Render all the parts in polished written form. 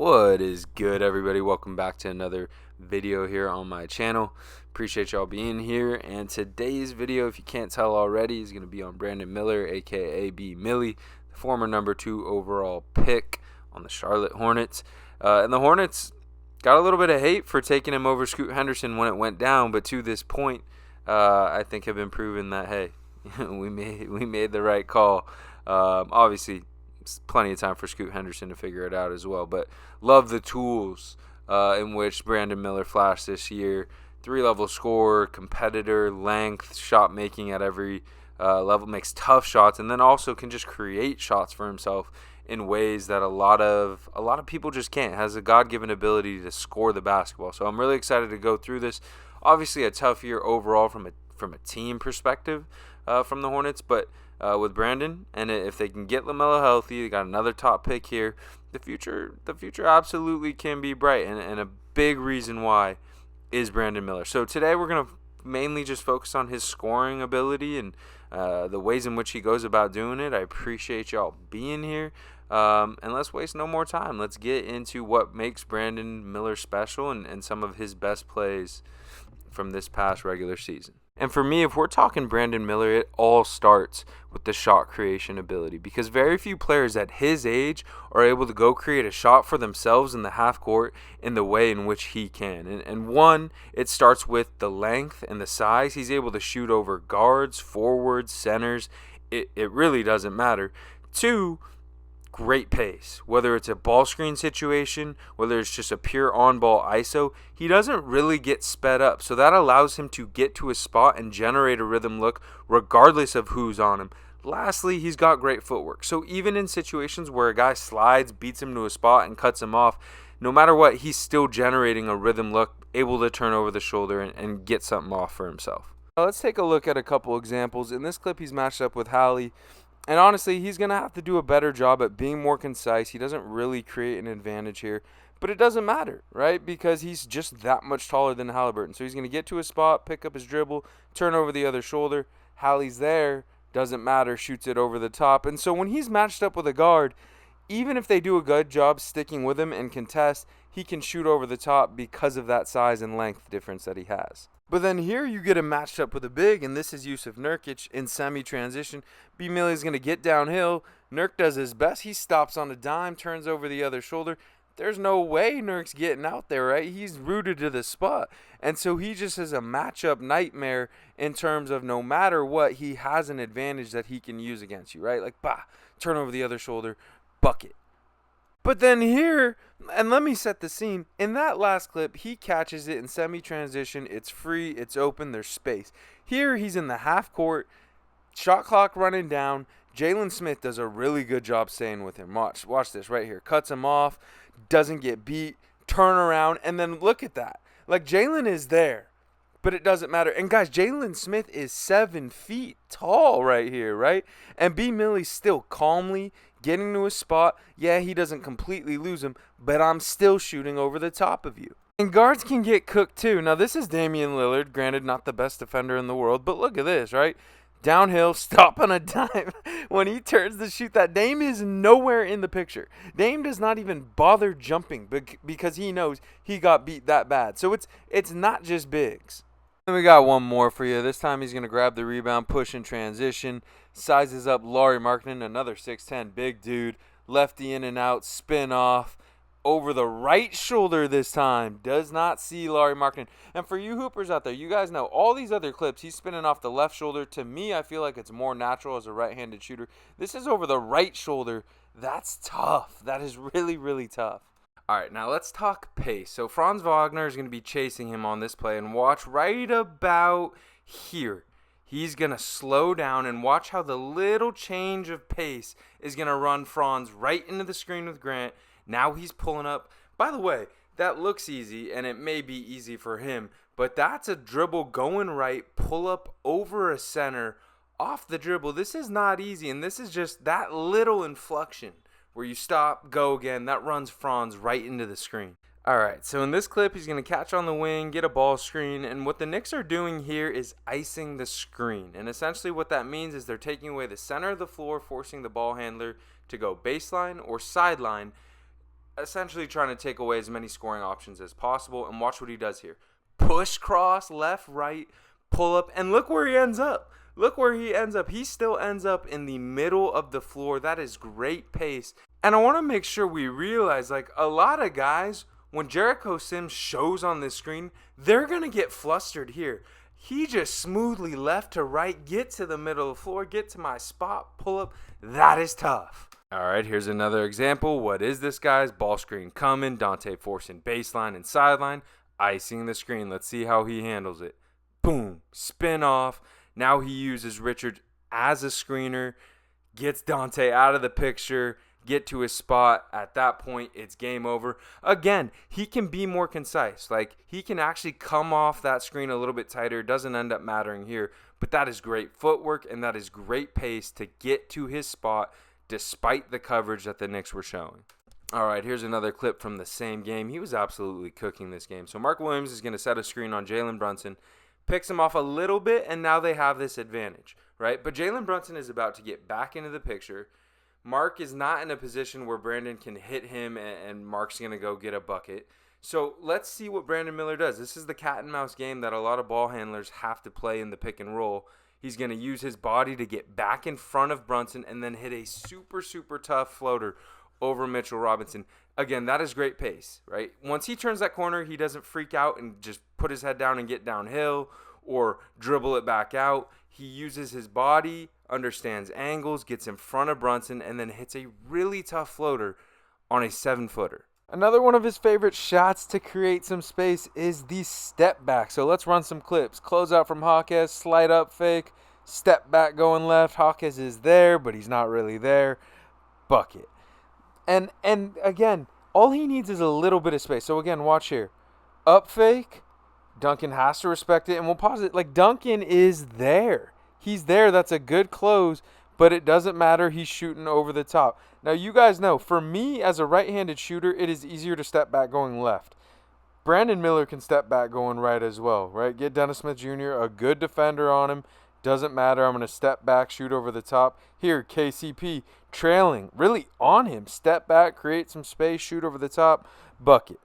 What is good, everybody? Welcome back to another video here on my channel. Appreciate y'all being here. And today's video, if you can't tell already, is going to be on Brandon Miller, aka B Millie, the former #2 overall pick on the Charlotte Hornets. And the Hornets got a little bit of hate for taking him over Scoot Henderson when it went down, but to this point, I think have been proven that hey, we made the right call. Obviously, plenty of time for Scoot Henderson to figure it out as well. But love the tools in which Brandon Miller flashed this year. 3-level scorer, competitor, length, shot making at every level, makes tough shots, and then also can just create shots for himself in ways that a lot of people just can't. Has a God-given ability to score the basketball. So I'm really excited to go through this. Obviously, a tough year overall from a team perspective from the Hornets, but with Brandon, and if they can get LaMelo healthy, they got another top pick here. The future absolutely can be bright, and a big reason why is Brandon Miller. So today we're gonna mainly just focus on his scoring ability and the ways in which he goes about doing it. I appreciate y'all being here, and let's waste no more time. Let's get into what makes Brandon Miller special and some of his best plays from this past regular season. And for me, if we're talking Brandon Miller, it all starts with the shot creation ability, because very few players at his age are able to go create a shot for themselves in the half court in the way in which he can. And one, it starts with the length and the size. He's able to shoot over guards, forwards, centers. It really doesn't matter. Two, great pace. Whether it's a ball screen situation, whether it's just a pure on-ball ISO, he doesn't really get sped up. So that allows him to get to a spot and generate a rhythm look regardless of who's on him. Lastly, he's got great footwork. So even in situations where a guy slides, beats him to a spot, and cuts him off, no matter what, he's still generating a rhythm look, able to turn over the shoulder and get something off for himself. Now let's take a look at a couple examples. In this clip, he's matched up with Hallie. And honestly, he's going to have to do a better job at being more concise. He doesn't really create an advantage here. But it doesn't matter, right? Because he's just that much taller than Halliburton. So he's going to get to a spot, pick up his dribble, turn over the other shoulder. Hallie's there. Doesn't matter. Shoots it over the top. And so when he's matched up with a guard, even if they do a good job sticking with him and contest, he can shoot over the top because of that size and length difference that he has. But then here you get him matched up with a big, and this is Jusuf Nurkic in semi-transition. B Millie's going to get downhill. Nurk does his best. He stops on a dime, turns over the other shoulder. There's no way Nurk's getting out there, right? He's rooted to the spot. And so he just is a matchup nightmare in terms of no matter what, he has an advantage that he can use against you, right? Like, turn over the other shoulder, bucket. But then here, and let me set the scene, in that last clip, he catches it in semi-transition. It's free, it's open, there's space. Here, he's in the half court, shot clock running down. Jalen Smith does a really good job staying with him. Watch this right here. Cuts him off, doesn't get beat, turn around, and then look at that. Like, Jalen is there, but it doesn't matter. And guys, Jalen Smith is 7 feet tall right here, right? And B Millie's still calmly getting to a spot. Yeah, he doesn't completely lose him, but I'm still shooting over the top of you. And guards can get cooked too. Now, this is Damian Lillard. Granted, not the best defender in the world, but look at this, right? Downhill, stop on a dime. When he turns to shoot that, Dame is nowhere in the picture. Dame does not even bother jumping because he knows he got beat that bad. So it's not just bigs. And we got one more for you. This time he's going to grab the rebound, push in transition, sizes up Lauri Markkanen, another 6'10", big dude, lefty in and out, spin off, over the right shoulder this time. Does not see Lauri Markkanen. And for you hoopers out there, you guys know all these other clips, he's spinning off the left shoulder. To me, I feel like it's more natural as a right-handed shooter. This is over the right shoulder. That's tough. That is really, really tough. All right, now let's talk pace. So Franz Wagner is going to be chasing him on this play, and watch right about here. He's going to slow down and watch how the little change of pace is going to run Franz right into the screen with Grant. Now he's pulling up. By the way, that looks easy, and it may be easy for him, but that's a dribble going right, pull up over a center, off the dribble. This is not easy, and this is just that little inflection where you stop, go again. That runs Franz right into the screen. All right, so in this clip, he's going to catch on the wing, get a ball screen, and what the Knicks are doing here is icing the screen. And essentially what that means is they're taking away the center of the floor, forcing the ball handler to go baseline or sideline, essentially trying to take away as many scoring options as possible. And watch what he does here. Push cross, left, right, pull up, and look where he ends up. Look where he ends up. He still ends up in the middle of the floor. That is great pace. And I want to make sure we realize, like, a lot of guys, when Jericho Sims shows on this screen, they're going to get flustered here. He just smoothly left to right, get to the middle of the floor, get to my spot, pull up. That is tough. All right, here's another example. What is this, guys? Ball screen coming. Dante forcing baseline and sideline. Icing the screen. Let's see how he handles it. Boom. Spin off. Now he uses Richard as a screener. Gets Dante out of the picture. Get to his spot. At that point, it's game over. Again, he can be more concise. Like, he can actually come off that screen a little bit tighter. It doesn't end up mattering here. But that is great footwork, and that is great pace to get to his spot despite the coverage that the Knicks were showing. All right, here's another clip from the same game. He was absolutely cooking this game. So Mark Williams is going to set a screen on Jalen Brunson, picks him off a little bit, and now they have this advantage, right? But Jalen Brunson is about to get back into the picture. Mark is not in a position where Brandon can hit him and Mark's going to go get a bucket. So let's see what Brandon Miller does. This is the cat and mouse game that a lot of ball handlers have to play in the pick and roll. He's going to use his body to get back in front of Brunson and then hit a super, super tough floater over Mitchell Robinson. Again, that is great pace, right? Once he turns that corner, he doesn't freak out and just put his head down and get downhill or dribble it back out. He uses his body, understands angles, gets in front of Brunson, and then hits a really tough floater on a 7-footer. Another one of his favorite shots to create some space is the step back. So let's run some clips. Close out from Hawkes, slide up fake, step back going left. Hawkes is there, but he's not really there. Bucket. And again, all he needs is a little bit of space. So again, watch here. Up fake. Duncan has to respect it, and we'll pause it. Like, Duncan is there. He's there. That's a good close, but it doesn't matter. He's shooting over the top. Now, you guys know, for me as a right-handed shooter, it is easier to step back going left. Brandon Miller can step back going right as well, right? Get Dennis Smith Jr., a good defender on him. Doesn't matter. I'm going to step back, shoot over the top. Here, KCP trailing, really on him. Step back, create some space, shoot over the top, bucket.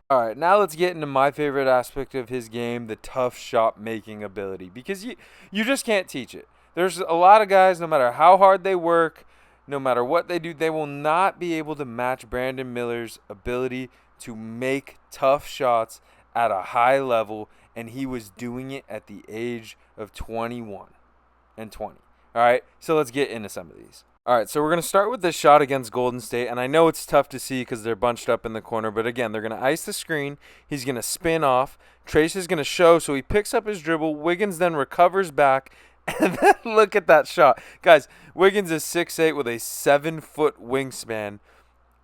All right, now let's get into my favorite aspect of his game, the tough shot making ability, because you just can't teach it. There's a lot of guys, no matter how hard they work, no matter what they do, they will not be able to match Brandon Miller's ability to make tough shots at a high level, and he was doing it at the age of 21 and 20. All right, so let's get into some of these. All right, so we're going to start with this shot against Golden State, and I know it's tough to see because they're bunched up in the corner, but again, they're going to ice the screen. He's going to spin off. Trace is going to show, so he picks up his dribble. Wiggins then recovers back, and then look at that shot. Guys, Wiggins is 6'8" with a 7-foot wingspan.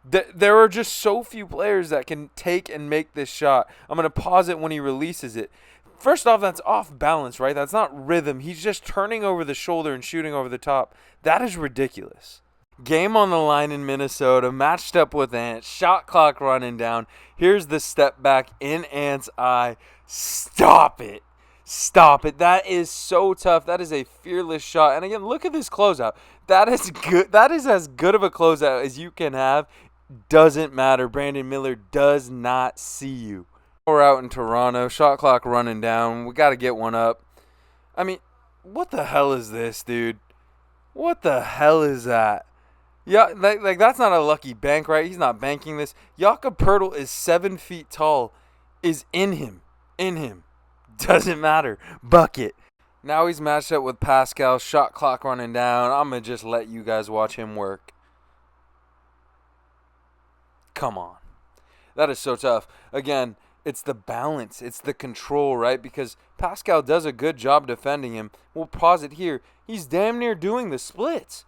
There are just so few players that can take and make this shot. I'm going to pause it when he releases it. First off, that's off balance, right? That's not rhythm. He's just turning over the shoulder and shooting over the top. That is ridiculous. Game on the line in Minnesota, matched up with Ant, shot clock running down. Here's the step back in Ant's eye. Stop it. Stop it. That is so tough. That is a fearless shot. And again, look at this closeout. That is good. That is as good of a closeout as you can have. Doesn't matter. Brandon Miller does not see you. We're out in Toronto. Shot clock running down. We got to get one up. I mean, what the hell is this, dude? What the hell is that? Yeah, like that's not a lucky bank, right? He's not banking this. Jakob Poeltl is 7 feet tall. Is in him. Doesn't matter. Bucket. Now he's matched up with Pascal. Shot clock running down. I'm going to just let you guys watch him work. Come on. That is so tough. Again, it's the balance. It's the control, right? Because Pascal does a good job defending him. We'll pause it here. He's damn near doing the splits.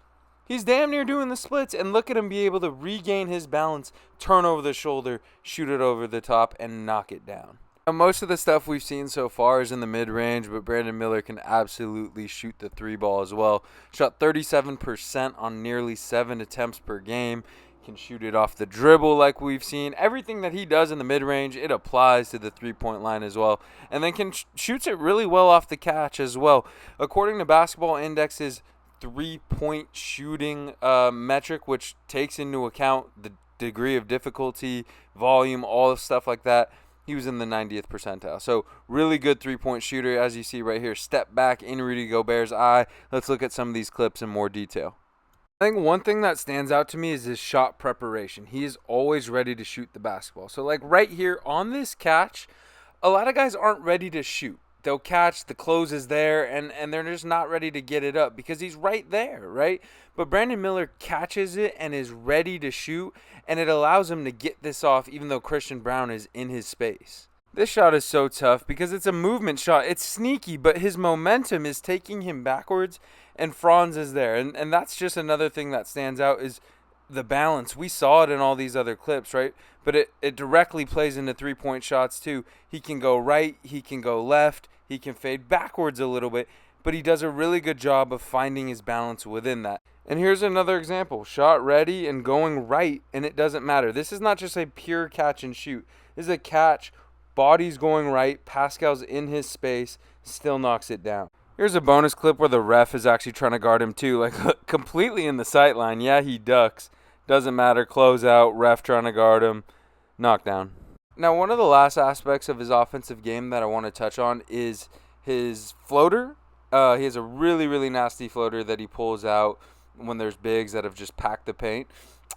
And look at him be able to regain his balance, turn over the shoulder, shoot it over the top, and knock it down. Now, most of the stuff we've seen so far is in the mid-range, but Brandon Miller can absolutely shoot the 3-ball as well. Shot 37% on nearly 7 attempts per game. Can shoot it off the dribble like we've seen. Everything that he does in the mid-range, it applies to the three-point line as well. And then shoots it really well off the catch as well. According to Basketball Index's 3-point shooting metric, which takes into account the degree of difficulty, volume, all the stuff like that, he was in the 90th percentile. So really good three-point shooter, as you see right here. Step back in Rudy Gobert's eye. Let's look at some of these clips in more detail. I think one thing that stands out to me is his shot preparation. He is always ready to shoot the basketball. So like right here on this catch, a lot of guys aren't ready to shoot. They'll catch, the close is there, and they're just not ready to get it up because he's right there, right? But Brandon Miller catches it and is ready to shoot, and it allows him to get this off even though Christian Braun is in his space. This shot is so tough because it's a movement shot. It's sneaky, but his momentum is taking him backwards, and Franz is there. And that's just another thing that stands out is the balance. We saw it in all these other clips, right? But it directly plays into three-point shots too. He can go right, he can go left, he can fade backwards a little bit, but he does a really good job of finding his balance within that. And here's another example. Shot ready and going right, and it doesn't matter. This is not just a pure catch and shoot. This is a catch, body's going right, Pascal's in his space, still knocks it down. Here's a bonus clip where the ref is actually trying to guard him too, like completely in the sight line. Yeah, he ducks. Doesn't matter. Close out. Ref trying to guard him. Knockdown. Now, one of the last aspects of his offensive game that I want to touch on is his floater. He has a really, really nasty floater that he pulls out when there's bigs that have just packed the paint.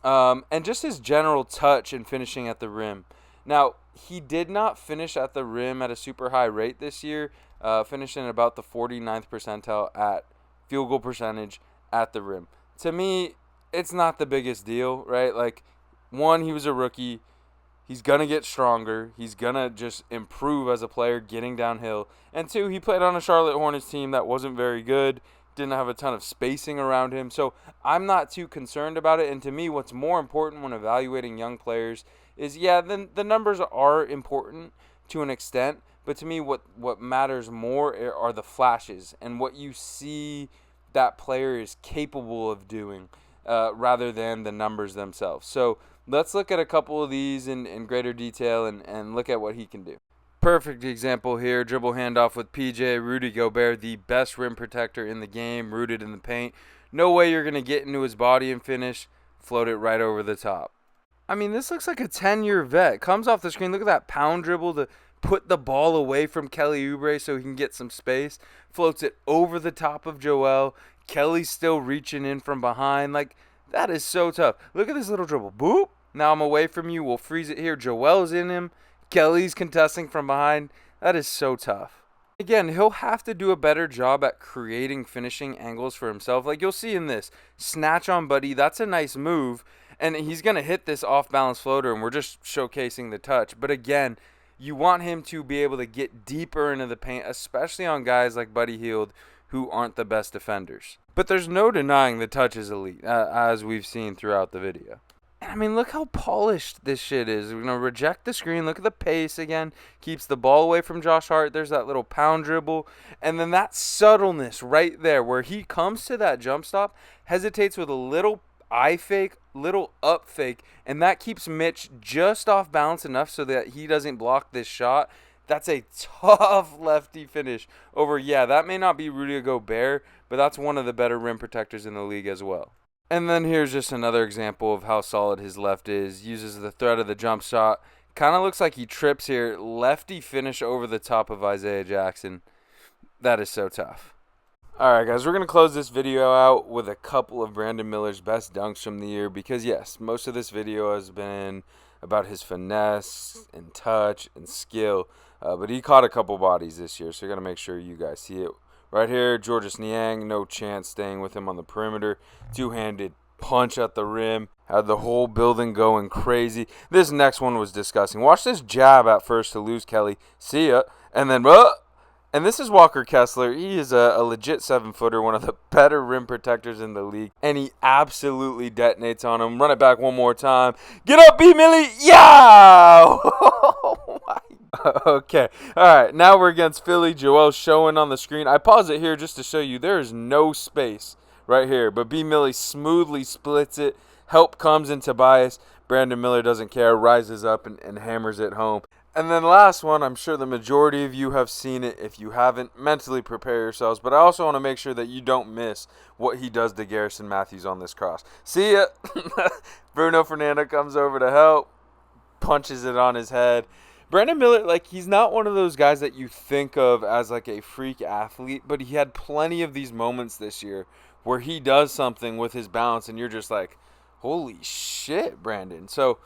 And just his general touch and finishing at the rim. Now, he did not finish at the rim at a super high rate this year, finishing at about the 49th percentile at field goal percentage at the rim. To me, it's not the biggest deal, right? Like, one, he was a rookie. He's going to get stronger. He's going to just improve as a player getting downhill. And two, he played on a Charlotte Hornets team that wasn't very good, didn't have a ton of spacing around him. So I'm not too concerned about it. And to me, what's more important when evaluating young players is, yeah, the numbers are important to an extent. But to me, what matters more are the flashes and what you see that player is capable of doing. Rather than the numbers themselves. So let's look at a couple of these in greater detail and look at what he can do. Perfect example here, dribble handoff with PJ, Rudy Gobert, the best rim protector in the game, rooted in the paint. No way you're going to get into his body and finish, float it right over the top. I mean, this looks like a 10-year vet. Comes off the screen, look at that pound dribble to put the ball away from Kelly Oubre so he can get some space. Floats it over the top of Joel. Kelly's still reaching in from behind. Like, that is so tough. Look at this little dribble. Boop. Now I'm away from you. We'll freeze it here. Joel's in him. Kelly's contesting from behind. That is so tough. Again, he'll have to do a better job at creating finishing angles for himself. Like you'll see in this. Snatch on Buddy. That's a nice move. And he's going to hit this off-balance floater, and we're just showcasing the touch. But again, you want him to be able to get deeper into the paint, especially on guys like Buddy Hield, who aren't the best defenders. But there's no denying the touch is elite, as we've seen throughout the video. I mean, look how polished this shit is. We're going to reject the screen. Look at the pace again. Keeps the ball away from Josh Hart. There's that little pound dribble. And then that subtleness right there where he comes to that jump stop, hesitates with a little eye fake, little up fake, and that keeps Mitch just off balance enough so that he doesn't block this shot. That's a tough lefty finish over, yeah, that may not be Rudy Gobert, but that's one of the better rim protectors in the league as well. And then here's just another example of how solid his left is. Uses the threat of the jump shot. Kind of looks like he trips here. Lefty finish over the top of Isaiah Jackson. That is so tough. Alright guys, we're going to close this video out with a couple of Brandon Miller's best dunks from the year because yes, most of this video has been about his finesse and touch and skill. But he caught a couple bodies this year, so you're going to make sure you guys see it. Right here, Georges Niang, no chance staying with him on the perimeter. Two-handed punch at the rim. Had the whole building going crazy. This next one was disgusting. Watch this jab at first to lose Kelly. See ya. And then, and this is Walker Kessler. He is a legit 7-footer, one of the better rim protectors in the league. And he absolutely detonates on him. Run it back one more time. Get up, B. Millie. Yeah! Oh, my God. Okay. All right. Now we're against Philly. Joel showing on the screen. I pause it here just to show you there is no space right here. But B. Millie smoothly splits it. Help comes in Tobias. Brandon Miller doesn't care. Rises up and hammers it home. And then last one, I'm sure the majority of you have seen it. If you haven't, mentally prepare yourselves. But I also want to make sure that you don't miss what he does to Garrison Matthews on this cross. See ya. Bruno Fernando comes over to help, punches it on his head. Brandon Miller, like, he's not one of those guys that you think of as like a freak athlete, but he had plenty of these moments this year where he does something with his balance and you're just like, holy shit, Brandon. So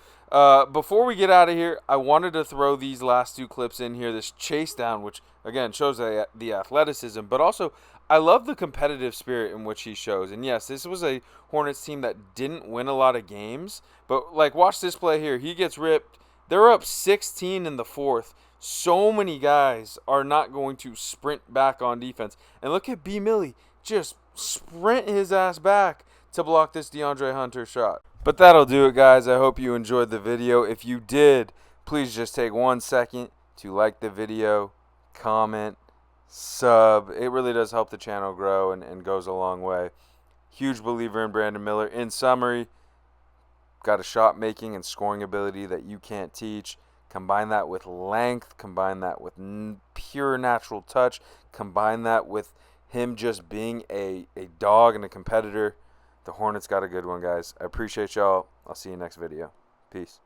before we get out of here, I wanted to throw these last two clips in here. This chase down, which again shows the athleticism, but also I love the competitive spirit in which he shows. And yes, this was a Hornets team that didn't win a lot of games, but like, watch this play here. He gets ripped. They're up 16 in the fourth. So many guys are not going to sprint back on defense. And look at B. Millie just sprint his ass back to block this DeAndre Hunter shot. But that'll do it, guys. I hope you enjoyed the video. If you did, please just take 1 second to like the video, comment, sub. It really does help the channel grow and goes a long way. Huge believer in Brandon Miller. In summary, got a shot making and scoring ability that you can't teach. Combine that with length. Combine that with pure natural touch. Combine that with him just being a dog and a competitor. The Hornets got a good one, guys. I appreciate y'all. I'll see you next video. Peace.